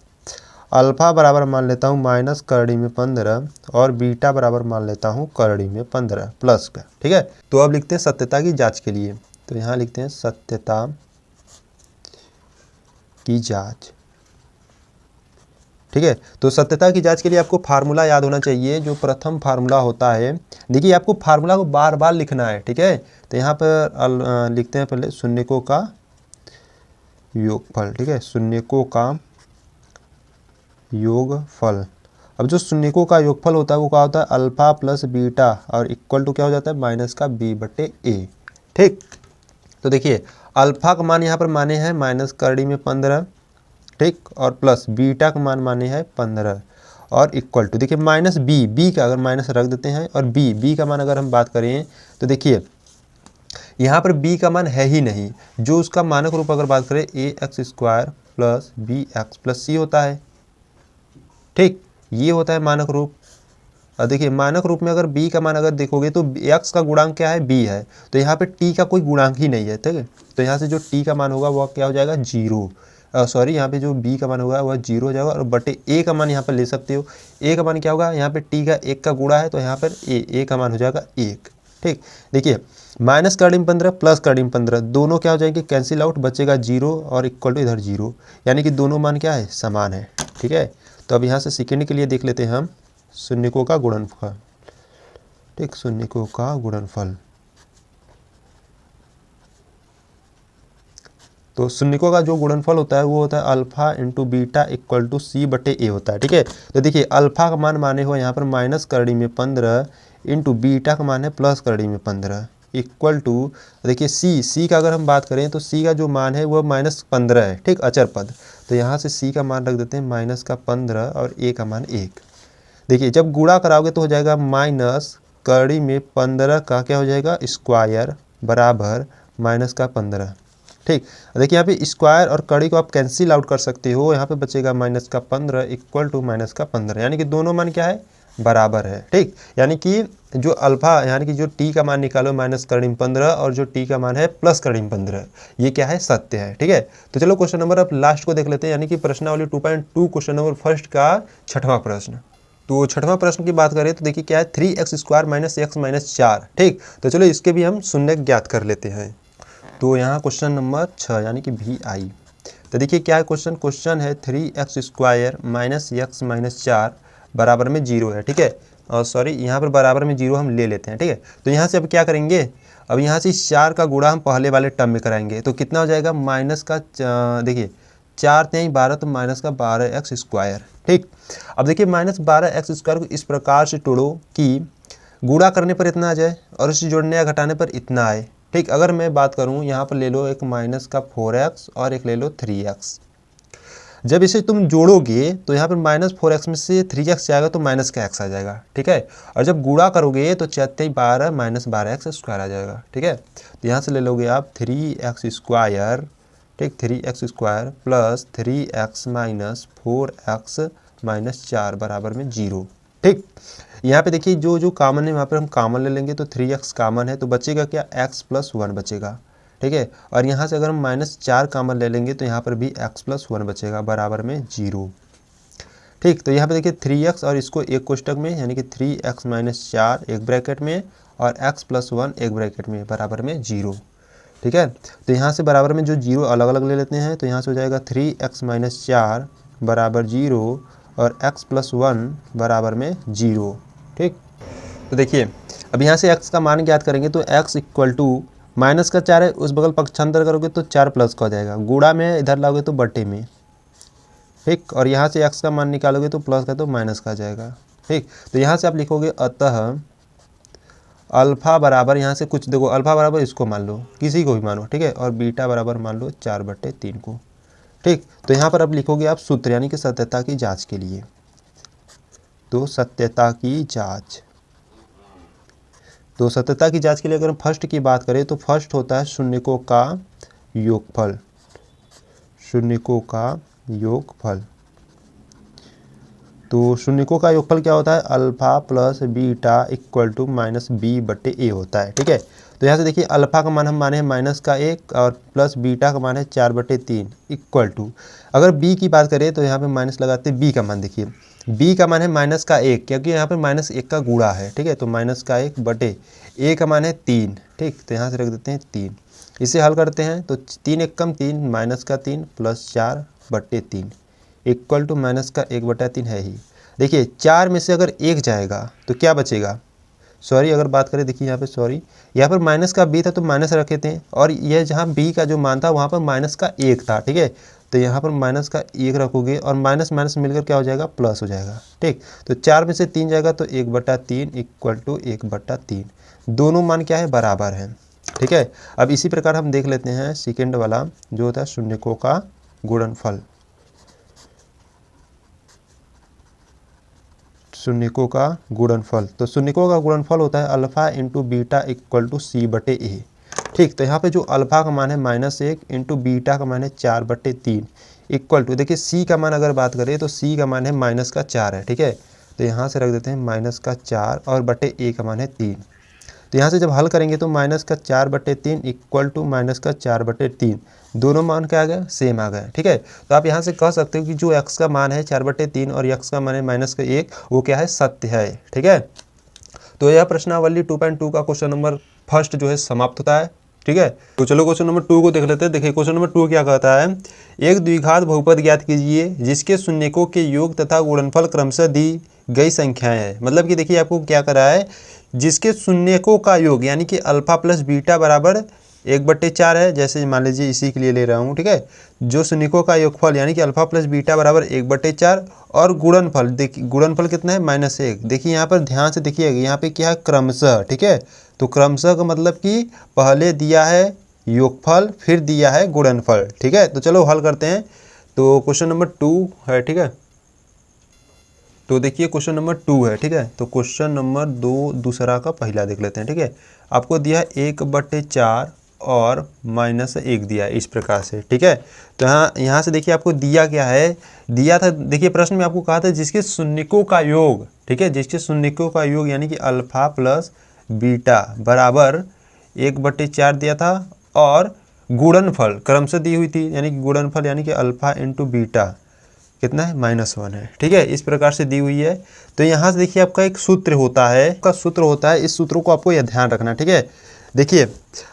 अल्फा बराबर मान लेता हूँ माइनस करड़ी में 15 और बीटा बराबर मान लेता हूँ करड़ी में 15 प्लस का, ठीक है। तो अब लिखते हैं सत्यता की जांच के लिए, तो यहाँ लिखते हैं सत्यता की जांच, ठीक है। तो सत्यता की जांच के लिए आपको फार्मूला याद होना चाहिए, जो प्रथम फार्मूला होता है। देखिए आपको फार्मूला को बार बार लिखना है, ठीक है। तो यहाँ पर लिखते हैं पहले शून्यकों का योगफल, ठीक है, शून्यकों का योगफल। अब जो शून्यकों का योगफल होता है वो क्या होता है, अल्फा प्लस बीटा और इक्वल टू क्या हो जाता है, माइनस का b बटे a, ठीक। तो देखिए अल्फा का मान यहाँ पर माने हैं माइनस करड़ी में 15, ठीक, और प्लस बीटा का मान माने हैं 15 और इक्वल टू, देखिए माइनस b का अगर माइनस रख देते हैं, और b का मान अगर हम बात करें तो देखिए यहाँ पर b का मान है ही नहीं, जो उसका मानक रूप अगर बात करें ax square plus bx plus c होता है, ठीक, ये होता है मानक रूप। और देखिए मानक रूप में अगर b का मान अगर देखोगे तो x का गुणांक क्या है, b है, तो यहाँ पे t का कोई गुणांक ही नहीं है, ठीक है। तो यहाँ से जो t का मान होगा वह क्या हो जाएगा, 0, सॉरी यहाँ पे जो b का मान होगा वह 0 हो जाएगा, और बटे a का मान यहाँ पर ले सकते हो। a का मान क्या होगा, यहाँ पे t का 1 का गुणा है, तो यहाँ पर a का मान हो जाएगा 1, ठीक। देखिए माइनस करड़ी में 15 प्लस करड़ी में 15 दोनों क्या हो जाएंगे, कैंसिल आउट, बचेगा 0 और इक्वल टू इधर 0, यानी कि दोनों मान क्या है, समान है, ठीक है। तो अब यहाँ से सेकेंड के लिए देख लेते हैं हम शून्यकों का गुणनफल, ठीक, शून्यकों का गुणनफल। तो शून्यकों का जो गुणनफल होता है वो होता है alpha into beta equal to c बटे a होता है, ठीक है। तो देखिए अल्फा का मान माने हो यहाँ पर माइनस करड़ी में 15 इंटू बीटा का मान है प्लस करड़ी में 15 इक्वल टू, देखिए c का अगर हम बात करें तो c का जो मान है वो -15 है, ठीक, अचर पद। तो यहाँ से c का मान रख देते हैं माइनस का 15 और a का मान 1। देखिए जब गुणा कराओगे तो हो जाएगा माइनस करड़ी में 15 का क्या हो जाएगा, स्क्वायर बराबर माइनस का 15, ठीक। देखिए यहाँ पे स्क्वायर और कड़ी को आप कैंसिल आउट कर सकते हो, यहाँ पे बचेगा माइनस का 15 इक्वल टू माइनस का 15, यानी कि दोनों मान क्या है, बराबर है, ठीक। यानी कि जो अल्फा यानी कि जो t का मान निकालो माइनस करड़ी में 15 और जो t का मान है प्लस करड़ी में 15, ये क्या है, सत्य है, ठीक है। तो चलो क्वेश्चन नंबर अब लास्ट को देख लेते हैं, यानी कि प्रश्नावली 2.2 क्वेश्चन नंबर फर्स्ट का 6वां प्रश्न। तो 6वां प्रश्न की बात करें तो देखिए क्या है, 3x square minus x minus 4, ठीक। तो चलो इसके भी हम शून्य ज्ञात कर लेते हैं। तो यहाँ क्वेश्चन नंबर 6 यानी कि VI। तो देखिए क्या है क्वेश्चन है 3x square minus x minus 4 बराबर में 0 है, ठीक है। और सॉरी यहाँ पर बराबर में 0 हम ले लेते हैं, ठीक है। तो यहाँ से अब क्या करेंगे, अब यहाँ से 4 का गुणा हम पहले वाले टर्म में कराएंगे, तो कितना हो जाएगा, माइनस का देखिए 4 3 12, तो माइनस का 12x स्क्वायर, ठीक। अब देखिए माइनस 12x स्क्वायर को इस प्रकार से तोड़ो कि गुणा करने पर इतना आ जाए और इसे जोड़ने या घटाने पर इतना आए, ठीक। अगर मैं बात करूं यहाँ पर ले लो एक माइनस का 4x और एक ले लो 3x। जब इसे तुम जोड़ोगे तो यहाँ पर माइनस 4x में से 3x जाएगा तो माइनस का x आ जाएगा, ठीक है। और जब गुणा करोगे तो 4 12 माइनस 12x स्क्वायर आ जाएगा, ठीक है। तो यहाँ से ले लोगे आप 3x स्क्वायर, ठीक, 3x square plus 3x minus 4x minus 4 बराबर में 0, ठीक। यहाँ पे देखिए जो कॉमन है वहाँ पर हम कॉमन ले लेंगे, तो 3x कॉमन है तो बचेगा क्या, x प्लस 1 बचेगा, ठीक है। और यहाँ से अगर हम माइनस 4 कॉमन ले लेंगे तो यहाँ पर भी x प्लस 1 बचेगा बराबर में 0, ठीक। तो यहाँ पे देखिए 3x और इसको एक कोष्टक में, यानी कि 3x माइनस 4 एक ब्रैकेट में और x प्लस 1 एक ब्रैकेट में बराबर में 0, ठीक है। तो यहाँ से बराबर में जो 0 अलग अलग ले लेते हैं, तो यहाँ से हो जाएगा 3x माइनस 4 बराबर 0 और x प्लस 1 बराबर में 0, ठीक। तो देखिए अब यहाँ से x का मान ज्ञात करेंगे तो x इक्वल टू माइनस का 4 है, उस बगल पक्षांतर करोगे तो 4 प्लस का हो जाएगा, गुणा में इधर लाओगे तो बटे में, ठीक। और यहाँ से x का मान निकालोगे तो प्लस का तो माइनस का आ जाएगा, ठीक। तो यहाँ से आप लिखोगे अतः अल्फ़ा बराबर, यहाँ से कुछ देखो, अल्फ़ा बराबर इसको मान लो, किसी को भी मानो, ठीक है, और बीटा बराबर मान लो 4/3 को, ठीक। तो यहाँ पर अब लिखोगे आप सूत्र, यानी कि सत्यता की जांच के लिए। तो सत्यता की जांच, तो सत्यता की जांच के लिए अगर हम फर्स्ट की बात करें तो फर्स्ट होता है शून्यकों का योगफल, शून्यकों का योगफल। तो शून्यकों का योगफल क्या होता है, alpha plus beta equal to -b/a होता है, ठीक है। तो यहाँ से देखिए अल्फ़ा का मान हम माने हैं -1 और प्लस बीटा का मान है 4/3 इक्वल टू, अगर b की बात करें तो यहाँ पे माइनस लगाते हैं, b का मान देखिए, b का मान है -1 क्योंकि यहाँ पे -1 का गुणा है, ठीक है। तो -1/a का मान है 3, ठीक। तो यहाँ से रख देते हैं 3, इसे हल करते हैं तो 3 एक कम 3, -3 प्लस 4/3 इक्वल टू -1/3 है ही। देखिए 4 में से अगर 1 जाएगा तो क्या बचेगा, सॉरी अगर बात करें, देखिए यहाँ पे सॉरी, यहाँ पर माइनस का b था तो माइनस रखे थे, और यह जहाँ b का जो मान था वहाँ पर -1 था, ठीक है। तो यहाँ पर -1 रखोगे और माइनस माइनस मिलकर क्या हो जाएगा, प्लस हो जाएगा, ठीक। तो 4 में से 3 जाएगा तो 1/3 इक्वल टू 1/3, दोनों मान क्या है, बराबर है, ठीक है। अब इसी प्रकार हम देख लेते हैं सेकेंड वाला जो होता है शून्यकों का गुणनफल, शून्यकों का गुणनफल। तो शून्यकों का गुणनफल होता है alpha into beta equal to c/a, ठीक। तो यहाँ पे जो अल्फ़ा का मान है -1 इंटू बीटा का मान है 4/3 इक्वल टू, देखिए c का मान अगर बात करें तो c का मान है -4 है, ठीक है। तो यहाँ से रख देते हैं -4 और बटे a का मान है 3। तो यहाँ से जब हल करेंगे तो -4/3 इक्वल टू -4/3, दोनों मान क्या आ गया, सेम आ गया, ठीक है। तो आप यहाँ से कह सकते हो कि जो x का मान है 4/3 और x का मान है -1, वो क्या है, सत्य है, ठीक है। तो यह प्रश्नावली 2.2 का क्वेश्चन नंबर फर्स्ट जो है समाप्त होता है, ठीक है। तो चलो क्वेश्चन नंबर 2 को देख लेते हैं। देखिए क्वेश्चन नंबर 2 क्या कहता है, एक द्विघात बहुपद ज्ञात कीजिए जिसके शून्यकों के योग तथा गुणनफल क्रमशः दी गई संख्याएं हैं। मतलब कि देखिए आपको क्या करा है, जिसके शून्यकों का योग यानी कि अल्फ़ा प्लस बीटा बराबर 1/4 है, जैसे मान लीजिए इसी के लिए ले रहा हूँ, ठीक है। जो शून्यकों का योगफल यानी कि अल्फ़ा प्लस बीटा बराबर 1/4 और गुणनफल, देखिए गुणनफल कितना है, -1। देखिए यहाँ पर ध्यान से देखिएगा, यहाँ पे क्या है, क्रमशः, ठीक है। तो क्रमशः का मतलब कि पहले दिया है योगफल फिर दिया है गुणनफल, ठीक है। तो चलो हल करते हैं। तो क्वेश्चन नंबर 2 है, ठीक है। तो देखिए क्वेश्चन नंबर 2 है, ठीक है। तो क्वेश्चन नंबर 2 दूसरा का पहला देख लेते हैं, ठीक है। आपको दिया 1/4 और -1 दिया है इस प्रकार से, ठीक है। तो यहाँ से देखिए आपको दिया क्या है, दिया था, देखिए प्रश्न में आपको कहा था जिसके शून्यकों का योग, ठीक है, जिसके शून्यकों का योग यानी कि अल्फ़ा प्लस बीटा बराबर 1/4 दिया था और गुणनफल क्रमशः दी हुई थी, यानी कि गुणनफल यानी कि अल्फ़ा इंटू बीटा कितना है, -1 है, ठीक है। इस प्रकार से दी हुई है। तो यहाँ से देखिए आपका एक सूत्र होता है, इस सूत्रों को आपको यह ध्यान रखना, ठीक है। देखिए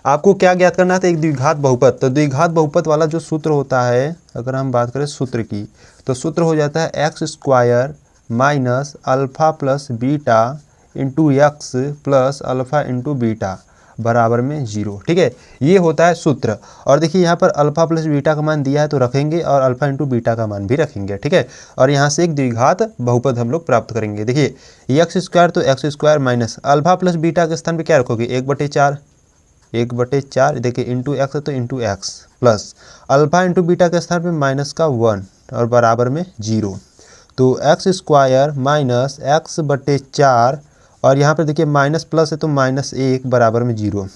आपको क्या ज्ञात करना था, एक द्विघात बहुपद। तो द्विघात बहुपद वाला जो सूत्र होता है, अगर हम बात करें सूत्र की, तो सूत्र हो जाता है x² minus alpha plus beta into x plus alpha into beta बराबर में 0, ठीक है। ये होता है सूत्र। और देखिए यहाँ पर अल्फ़ा प्लस बीटा का मान दिया है तो रखेंगे और अल्फ़ा इंटू बीटा का मान भी रखेंगे, ठीक है। और यहाँ से एक द्विघात बहुपद हम लोग प्राप्त करेंगे। देखिए x² तो x² minus alpha plus beta के स्थान पे क्या रखोगे, 1/4, देखिए इंटू एक्स तो into x plus alpha into beta के स्थान पे -1 और बराबर में 0। तो x² माइनस x/4 और यहाँ पर देखिए माइनस प्लस है तो -1 बराबर में 0।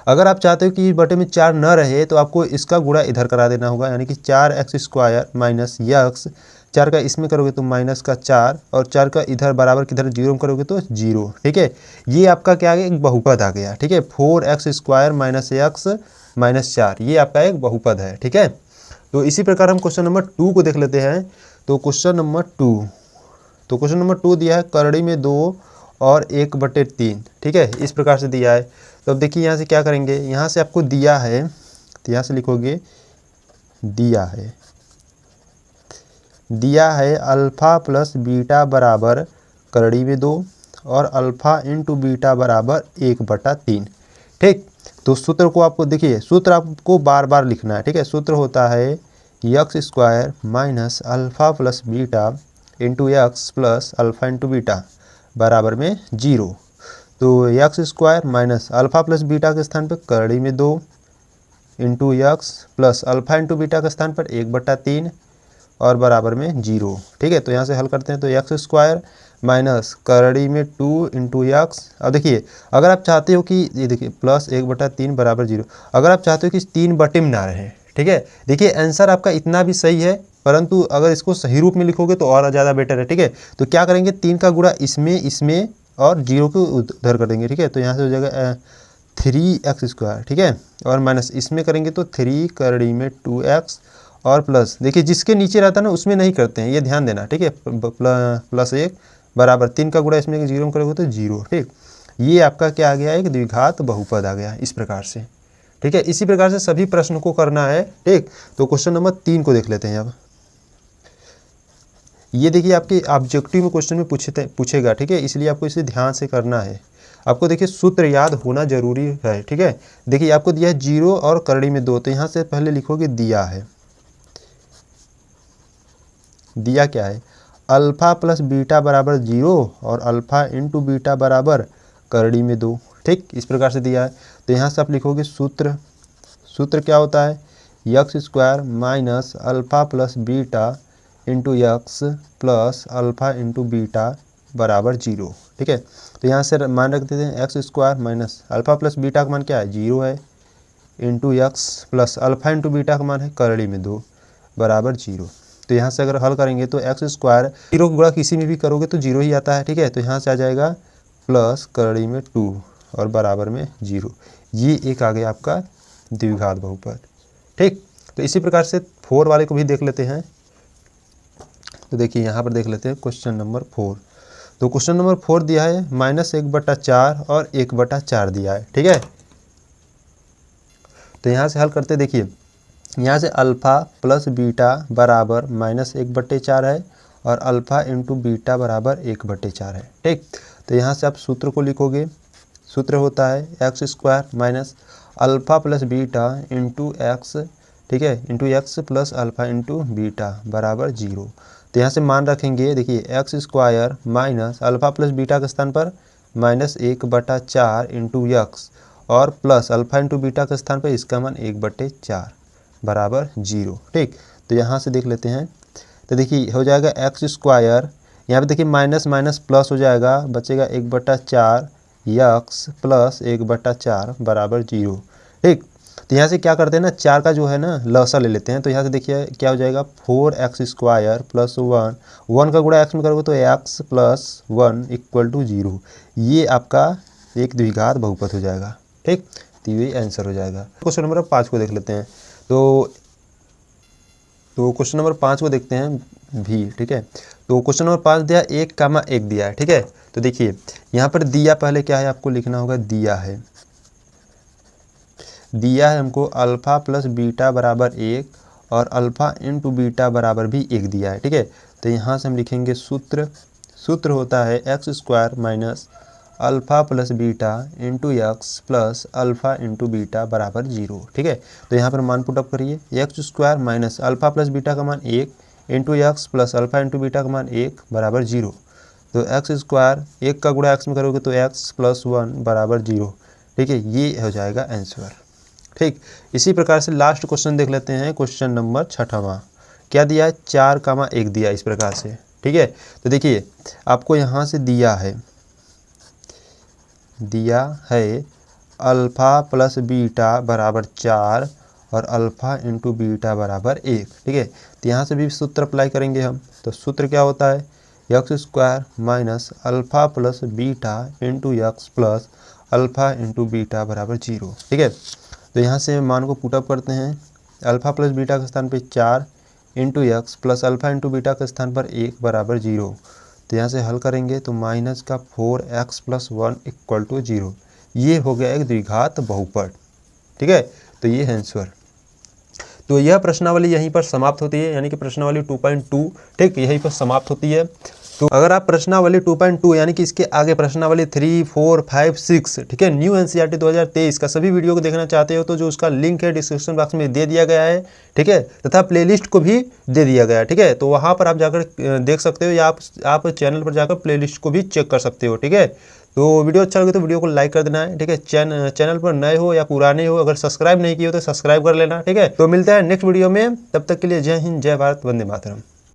अगर आप चाहते हो कि बटे में 4 न रहे तो आपको इसका गुणा इधर करा देना होगा, यानी कि 4x² माइनस x, 4 का इसमें करोगे तो -4 और 4 का इधर बराबर किधर 0 करोगे तो 0, ठीक है। ये आपका क्या आ गया, एक बहुपद आ गया, ठीक है। 4x² माइनस x माइनस 4 ये आपका एक बहुपद है, ठीक है। तो इसी प्रकार हम क्वेश्चन नंबर 2 को देख लेते हैं। तो क्वेश्चन नंबर 2 दिया है करड़ी में 2 और 1/3, ठीक है, इस प्रकार से दिया है। तो अब देखिए यहाँ से क्या करेंगे, यहाँ से आपको दिया है तो यहाँ से लिखोगे दिया है अल्फ़ा प्लस बीटा बराबर करड़ी में 2 और अल्फ़ा इंटू बीटा बराबर 1/3, ठीक। तो सूत्र को आपको देखिए, सूत्र आपको बार बार लिखना है, ठीक है। सूत्र होता है x square minus alpha plus beta into x plus alpha into beta बराबर में 0। तो x square minus alpha plus beta के स्थान पर करड़ी में 2 into x plus alpha into beta के स्थान पर 1/3 और बराबर में 0, ठीक है। तो यहाँ से हल करते हैं तो एक्स स्क्वायर माइनस करड़ी में 2 इंटू एक्स। अब देखिए, अगर आप चाहते हो कि ये देखिए प्लस 1/3 बराबर 0, अगर आप चाहते हो कि 3 बटे में ना रहे, ठीक है। देखिए आंसर आपका इतना भी सही है, परंतु अगर इसको सही रूप में लिखोगे तो और ज़्यादा बेटर है, ठीक है। तो क्या करेंगे, 3 का गुणा इसमें और 0 को उधर कर देंगे, ठीक है। तो यहाँ से हो जाएगा 3x स्क्वायर, ठीक है। और माइनस इसमें करेंगे तो 3 करड़ी में 2x और प्लस, देखिए जिसके नीचे रहता है ना उसमें नहीं करते हैं, ये ध्यान देना, ठीक है। प्लस 1 बराबर 3 का गुणा इसमें 0 में करोगे तो 0, ठीक। ये आपका क्या आ गया, एक द्विघात बहुपद आ गया इस प्रकार से, ठीक है। इसी प्रकार से सभी प्रश्न को करना है, ठीक। तो क्वेश्चन नंबर 3 को देख लेते हैं अब। ये देखिए आपके ऑब्जेक्टिव में क्वेश्चन में पूछेगा, ठीक है, इसलिए आपको इसे ध्यान से करना है। आपको देखिए सूत्र याद होना जरूरी है, ठीक है। देखिए आपको दिया है 0 और करड़ी में 2, तो यहाँ से पहले लिखोगे दिया है, दिया क्या है, अल्फ़ा प्लस बीटा बराबर 0 और अल्फ़ा इंटू बीटा बराबर करड़ी में 2, ठीक। इस प्रकार से दिया है। तो यहाँ से आप लिखोगे सूत्र क्या होता है, x square minus alpha plus beta into x plus alpha into beta बराबर 0, ठीक है। तो यहाँ से मान रख देते हैं x square minus alpha plus beta का मान क्या है, 0 है, into x plus alpha into beta का मान है करड़ी में 2 बराबर 0। तो यहाँ से अगर हल करेंगे तो एक्स स्क्वायर 0 का गुणा किसी में भी करोगे तो 0 ही आता है, ठीक है। तो यहाँ से आ जाएगा प्लस करड़ी में 2 और बराबर में 0। ये एक आ गया आपका द्विघात बहुपद, ठीक। तो इसी प्रकार से 4 वाले को भी देख लेते हैं। तो देखिए यहाँ पर देख लेते हैं क्वेश्चन नंबर 4। तो क्वेश्चन नंबर 4 दिया है -1/4 और 1/4 दिया है, ठीक है। तो यहाँ से हल करते देखिए, यहाँ से अल्फ़ा प्लस बीटा बराबर -1/4 है और अल्फ़ा इंटू बीटा बराबर 1/4 है, ठीक। तो यहाँ से आप सूत्र को लिखोगे, सूत्र होता है x square minus alpha plus beta into x, ठीक है, into x plus alpha into beta बराबर 0। तो यहाँ से मान रखेंगे, देखिए x square minus alpha plus beta के स्थान पर -1/4 इंटू एक्स और प्लस अल्फ़ा इंटू बीटा के स्थान पर इसका मान 1/4 बराबर 0, ठीक। तो यहाँ से देख लेते हैं। तो देखिए हो जाएगा एक्स स्क्वायर, यहाँ पे देखिए माइनस माइनस प्लस हो जाएगा, बचेगा 1/4 एक्स प्लस 1/4 बराबर 0, ठीक। तो यहाँ से क्या करते हैं ना, 4 का जो है ना लसा ले लेते हैं। तो यहाँ से देखिए क्या हो जाएगा 4x स्क्वायर प्लस 1 का गुणा एक्स में करोगे तो एक्स प्लस 1 इक्वल टू 0। ये आपका एक द्विघात बहुपद हो जाएगा, ठीक। तो ये आंसर हो जाएगा। क्वेश्चन नंबर 5 को देख लेते हैं। तो क्वेश्चन नंबर 5 को देखते हैं भी, ठीक है। तो क्वेश्चन नंबर 5 दिया 1,1 दिया है, ठीक है। तो देखिए यहाँ पर दिया पहले क्या है आपको लिखना होगा, दिया है हमको अल्फ़ा प्लस बीटा बराबर 1 और अल्फ़ा इंटू बीटा बराबर भी 1 दिया है, ठीक है। तो यहाँ से हम लिखेंगे सूत्र होता है x square minus alpha plus beta into x plus alpha into beta बराबर 0, ठीक है। तो यहाँ पर मान पुटअप करिए, x square minus alpha plus beta का मान 1 into x plus alpha into beta का मान 1 बराबर 0। तो एक्स स्क्वायर 1 का गुणा एक्स में करोगे तो एक्स प्लस 1 बराबर 0, ठीक है। ये हो जाएगा आंसर, ठीक। इसी प्रकार से लास्ट क्वेश्चन देख लेते हैं, क्वेश्चन नंबर 6वां क्या दिया है, 4,1 दिया इस प्रकार से, ठीक है। तो देखिए आपको यहाँ से दिया है अल्फ़ा प्लस बीटा बराबर 4 और अल्फ़ा इंटू बीटा बराबर 1, ठीक है। तो यहाँ से भी सूत्र अप्लाई करेंगे हम। तो सूत्र क्या होता है, x square minus alpha plus beta into x plus alpha into beta बराबर 0, ठीक है। तो यहाँ से मान को पुटअप करते हैं, अल्फ़ा प्लस बीटा के स्थान पे 4 into x plus alpha into beta के स्थान पर 1 बराबर 0। तो यहाँ से हल करेंगे तो माइनस का 4x प्लस 1 इक्वल टू 0। ये हो गया एक द्विघात बहुपद, ठीक है। तो ये है आंसर। तो यह प्रश्नावली यहीं पर समाप्त होती है, यानी कि प्रश्नावली 2.2, ठीक, यहीं पर समाप्त होती है। तो अगर आप प्रश्नावली 2.2 यानी कि इसके आगे प्रश्नावली 3, 4, 5, 6 ठीक है न्यू एनसीईआरटी 2023 का सभी वीडियो को देखना चाहते हो तो जो उसका लिंक है डिस्क्रिप्शन बॉक्स में दे दिया गया है, ठीक है, तथा प्लेलिस्ट को भी दे दिया गया है, ठीक है। तो वहाँ पर आप जाकर देख सकते हो या आप चैनल पर जाकर प्लेलिस्ट को भी चेक कर सकते हो, ठीक है। तो वीडियो अच्छा लगे तो वीडियो को लाइक कर देना है, ठीक है। चैनल पर नए हो या पुराने हो, अगर सब्सक्राइब नहीं किए हो तो सब्सक्राइब कर लेना, ठीक है। तो मिलता है नेक्स्ट वीडियो में, तब तक के लिए जय हिंद, जय भारत, वंदे मातरम।